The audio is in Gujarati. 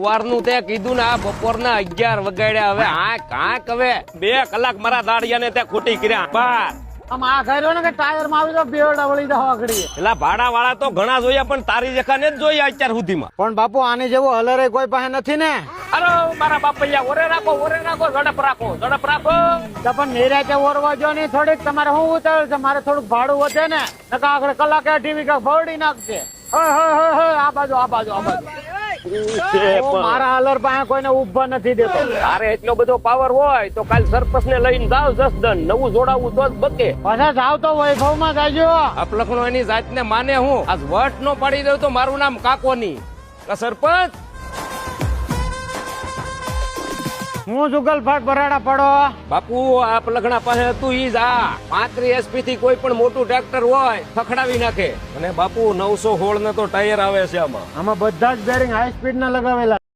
સવારનું તે કીધું ને આ બપોરના 11 વગાડ્યા હવે કાંક હવે 2 કલાક મારા દાડિયાને તે ખોટી કર્યા બાર આમ આ કર્યો ને કે ટાયર માં આવી તો બેવડા વળી જાવ આગળી પેલા ભાડા વાળા તો ઘણા જોયા પણ તારી જેખાને જ જોયા અત્યાર સુધીમાં. પણ બાપુ આની જેવો હલરે કોઈ પાસે નથી ને. અરે મારા બાપૈયા ઓરે રાખો ઝડપ રાખો તો પણ નિરાતે ઓરવા જો નહીં થોડીક તમારે શું ઉતાવળ છે? મારે થોડુંક ભાડું વધે ને નકા આગળ કલાકે ટીવી કાંક ભરડી નાખશે. આ બાજુ મારા હલર પાસે કોઈને ઉભા નથી દેતો. તારે એટલો બધો પાવર હોય તો કાલ સરપંચ ને લઈને જાવ જસદન નવું જોડાવું તો જ બકે. પાછા જાવ તો વૈભવ માં જાજો. અપલખનો એની જાતને માને હું આજ વટ નો પાડી દઉં તો મારું નામ કાકોની. સરપંચ હું જુગલ ફાટ ભરાડા પડો. બાપુ આ પલખણા પાસે હતું ઈ જ આ 35 SP થી કોઈ પણ મોટું ટ્રેક્ટર હોય ખખડાવી નાખે. અને બાપુ 916 ને તો ટાયર આવે છે આમાં બધા જ બેરિંગ હાઈ સ્પીડ ના લગાવેલા.